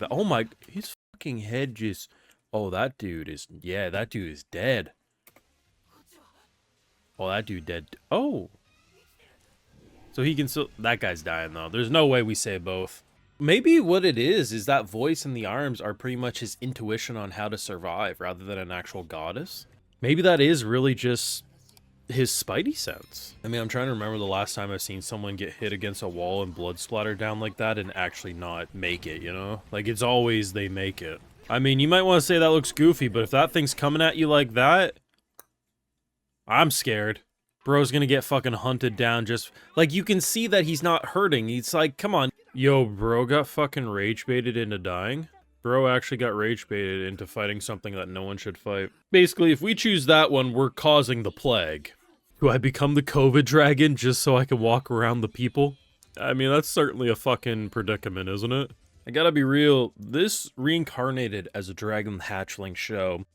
that. Oh my, his fucking head just... Oh, that dude is... Yeah, that dude is dead. Oh, that dude dead. Oh. So he can still... That guy's dying, though. There's no way we say both. Maybe what it is that voice and the arms are pretty much his intuition on how to survive rather than an actual goddess. Maybe that is really just his Spidey sense. I mean, I'm trying to remember the last time I've seen someone get hit against a wall and blood splatter down like that and actually not make it, you know? Like, it's always they make it. I mean, you might want to say that looks goofy, but if that thing's coming at you like that, I'm scared. Bro's gonna get fucking hunted down just... Like, you can see that he's not hurting. He's like, come on. Yo, bro got fucking rage baited into dying? Bro actually got rage baited into fighting something that no one should fight. Basically, if we choose that one, we're causing the plague. Do I become the COVID dragon just so I can walk around the people? I mean, that's certainly a fucking predicament, isn't it? I gotta be real, this Reincarnated as a Dragon Hatchling show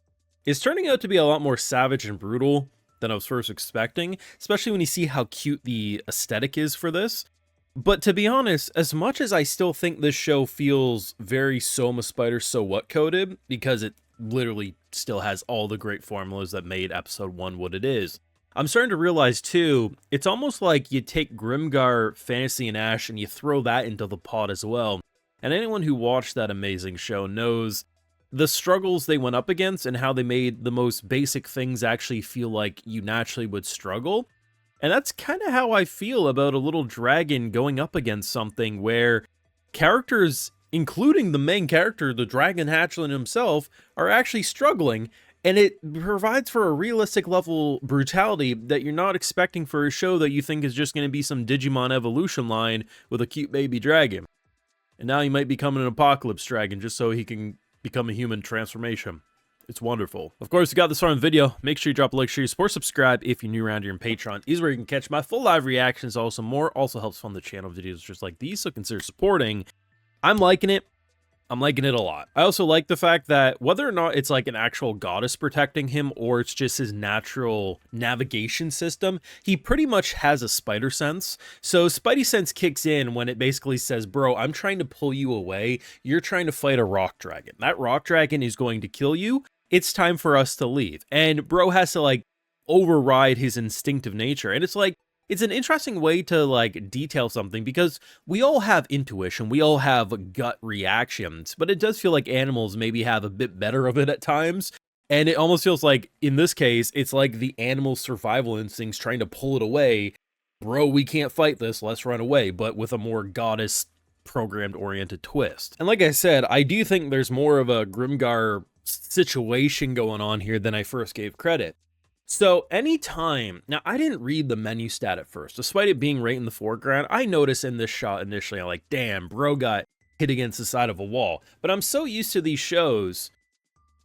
is turning out to be a lot more savage and brutal than I was first expecting, especially when you see how cute the aesthetic is for this. But to be honest, as much as I still think this show feels very Soma Spider So What coded, because it literally still has all the great formulas that made episode 1 what it is, I'm starting to realize too, it's almost like you take Grimgar, Fantasy, and Ash and you throw that into the pot as well. And anyone who watched that amazing show knows the struggles they went up against and how they made the most basic things actually feel like you naturally would struggle. And that's kind of how I feel about a little dragon going up against something where characters, including the main character, the Dragon Hatchling himself, are actually struggling. And it provides for a realistic level brutality that you're not expecting for a show that you think is just going to be some Digimon evolution line with a cute baby dragon. And now he might become an apocalypse dragon just so he can become a human transformation. It's wonderful. Of course, if you got this far in the video, make sure you drop a like, share, support, subscribe if you're new around here in Patreon. Is where you can catch my full live reactions, also more. Also helps fund the channel videos just like these, so consider supporting. I'm liking it. I'm liking it a lot. I also like the fact that whether or not it's like an actual goddess protecting him or it's just his natural navigation system, he pretty much has a spider sense. So Spidey sense kicks in when it basically says, bro, I'm trying to pull you away. You're trying to fight a rock dragon. That rock dragon is going to kill you. It's time for us to leave. And bro has to like override his instinctive nature. And it's like, it's an interesting way to like detail something because we all have intuition, we all have gut reactions, but it does feel like animals maybe have a bit better of it at times. And it almost feels like in this case, it's like the animal's survival instincts trying to pull it away. Bro, we can't fight this, let's run away, but with a more goddess programmed oriented twist. And like I said, I do think there's more of a Grimgar situation going on here than I first gave credit. So anytime, now I didn't read the menu stat at first, despite it being right in the foreground, I noticed in this shot initially, I'm like, damn, bro got hit against the side of a wall. But I'm so used to these shows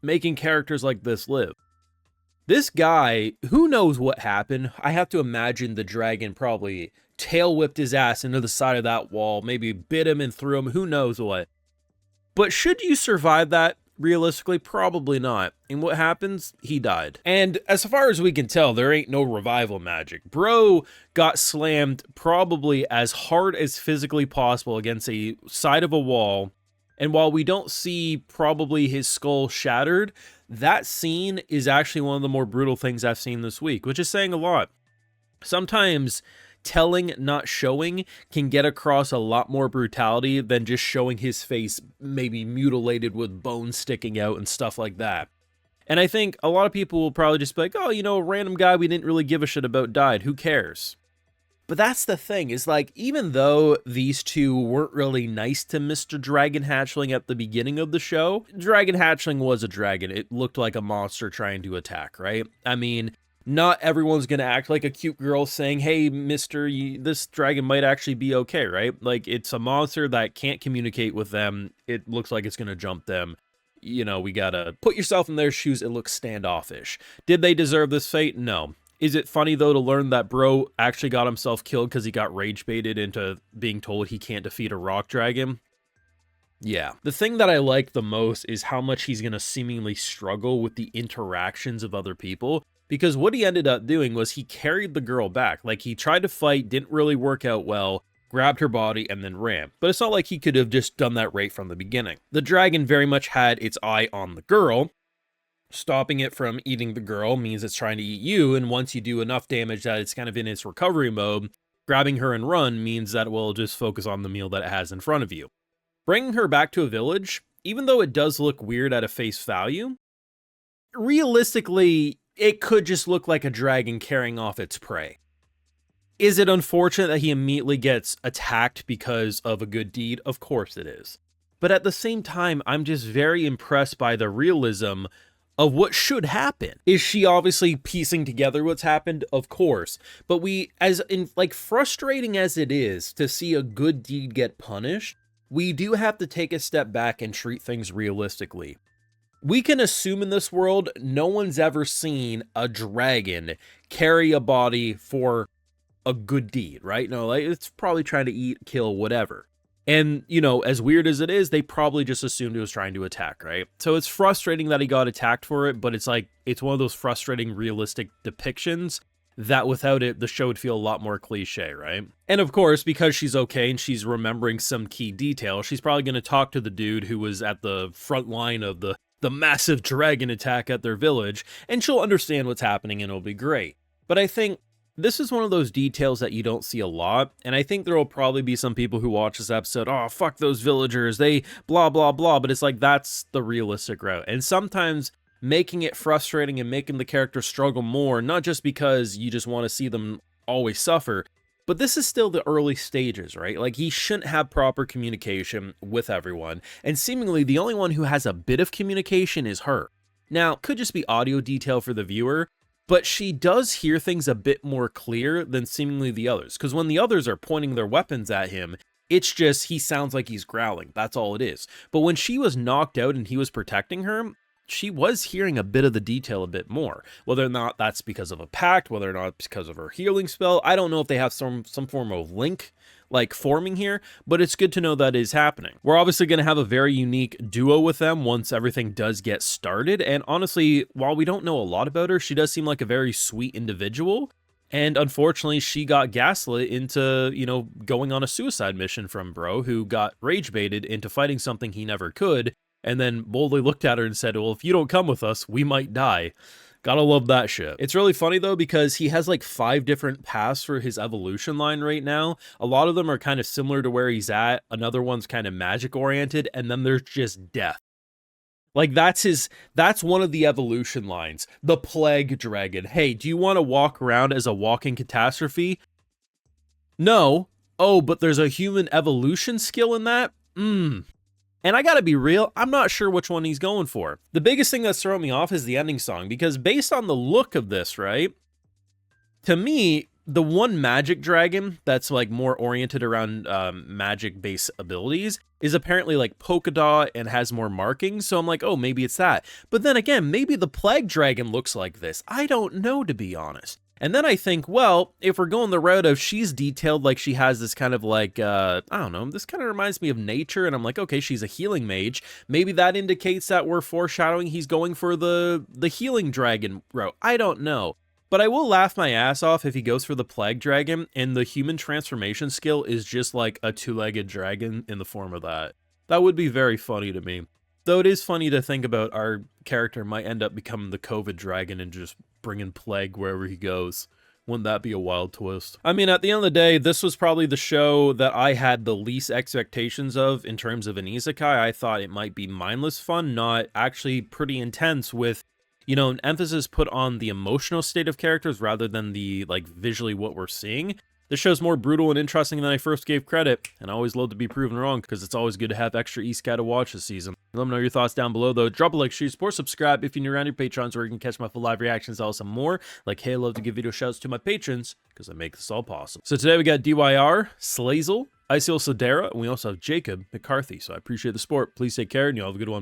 making characters like this live. This guy, who knows what happened? I have to imagine the dragon probably tail whipped his ass into the side of that wall, maybe bit him and threw him, who knows what. But should you survive that? Realistically, probably not. And what happens? He died. And as far as we can tell, there ain't no revival magic. Bro got slammed probably as hard as physically possible against a side of a wall. And while we don't see probably his skull shattered, that scene is actually one of the more brutal things I've seen this week, which is saying a lot. Sometimes telling, not showing, can get across a lot more brutality than just showing his face maybe mutilated with bones sticking out and stuff like that. And I think a lot of people will probably just be like, oh, you know, a random guy we didn't really give a shit about died, who cares? But that's the thing, is like, even though these two weren't really nice to Mr. Dragon Hatchling at the beginning of the show, Dragon Hatchling was a dragon. It looked like a monster trying to attack, right? I mean, not everyone's going to act like a cute girl saying, hey, mister, this dragon might actually be okay, right? Like, it's a monster that can't communicate with them. It looks like it's going to jump them. You know, we got to put yourself in their shoes. It looks standoffish. Did they deserve this fate? No. Is it funny, though, to learn that bro actually got himself killed because he got rage baited into being told he can't defeat a rock dragon? Yeah. The thing that I like the most is how much he's going to seemingly struggle with the interactions of other people. Because what he ended up doing was he carried the girl back. Like, he tried to fight, didn't really work out well, grabbed her body, and then ran. But it's not like he could have just done that right from the beginning. The dragon very much had its eye on the girl. Stopping it from eating the girl means it's trying to eat you, and once you do enough damage that it's kind of in its recovery mode, grabbing her and run means that it will just focus on the meal that it has in front of you. Bringing her back to a village, even though it does look weird at a face value, realistically, it could just look like a dragon carrying off its prey. Is it unfortunate that he immediately gets attacked because of a good deed? Of course it is. But at the same time, I'm just very impressed by the realism of what should happen. Is she obviously piecing together what's happened? Of course. But frustrating as it is to see a good deed get punished, we do have to take a step back and treat things realistically. We can assume in this world, no one's ever seen a dragon carry a body for a good deed, right? No, like, it's probably trying to eat, kill, whatever. And, you know, as weird as it is, they probably just assumed it was trying to attack, right? So it's frustrating that he got attacked for it, but it's like, it's one of those frustrating, realistic depictions that without it, the show would feel a lot more cliche, right? And of course, because she's okay and she's remembering some key detail, she's probably going to talk to the dude who was at the front line of the massive dragon attack at their village, and she'll understand what's happening and it'll be great. But I think this is one of those details that you don't see a lot, and I think there will probably be some people who watch this episode, oh, fuck those villagers, they blah, blah, blah, but it's like, that's the realistic route. And sometimes making it frustrating and making the character struggle more, not just because you just want to see them always suffer, but this is still the early stages, right? Like, he shouldn't have proper communication with everyone, and seemingly the only one who has a bit of communication is her. Now, it could just be audio detail for the viewer, but she does hear things a bit more clear than seemingly the others, because when the others are pointing their weapons at him, it's just he sounds like he's growling. That's all it is. But when she was knocked out and he was protecting her, she was hearing a bit of the detail a bit more. Whether or not that's because of a pact, whether or not it's because of her healing spell, I don't know if they have some form of link like forming here, but it's good to know that is happening. We're obviously going to have a very unique duo with them once everything does get started, and honestly, while we don't know a lot about her, she does seem like a very sweet individual, and unfortunately, she got gaslit into, you know, going on a suicide mission from Bro, who got rage baited into fighting something he never could, and then boldly looked at her and said, well, if you don't come with us, we might die. Gotta love that shit. It's really funny though, because he has like 5 different paths for his evolution line right now. A lot of them are kind of similar to where he's at. Another one's kind of magic oriented. And then there's just death. Like that's one of the evolution lines. The plague dragon. Hey, do you want to walk around as a walking catastrophe? No. Oh, but there's a human evolution skill in that? And I gotta be real, I'm not sure which one he's going for. The biggest thing that's throwing me off is the ending song, because based on the look of this, right? To me, the one magic dragon that's like more oriented around magic-based abilities is apparently like polka dot and has more markings, so I'm like, oh, maybe it's that. But then again, maybe the plague dragon looks like this. I don't know, to be honest. And then I think, well, if we're going the route of she's detailed like she has this kind of like, I don't know, this kind of reminds me of nature, and I'm like, okay, she's a healing mage. Maybe that indicates that we're foreshadowing he's going for the healing dragon route. I don't know. But I will laugh my ass off if he goes for the plague dragon, and the human transformation skill is just like a 2-legged dragon in the form of that. That would be very funny to me. Though it is funny to think about our character might end up becoming the COVID dragon and just bringing plague wherever he goes. Wouldn't that be a wild twist? I mean, at the end of the day, this was probably the show that I had the least expectations of in terms of an isekai. I thought it might be mindless fun, not actually pretty intense with, you know, an emphasis put on the emotional state of characters rather than the, like, visually what we're seeing. This show's more brutal and interesting than I first gave credit, and I always love to be proven wrong, because it's always good to have extra Isekai to watch this season. Let me know your thoughts down below, though. Drop a like, share, support, subscribe if you're new around your Patrons, where you can catch my full live reactions, also more. Like, hey, I love to give video shouts to my patrons, because I make this all possible. So today we got DYR, Slazel, Isiel Sedera, and we also have Jacob McCarthy. So I appreciate the support. Please take care, and you all have a good one.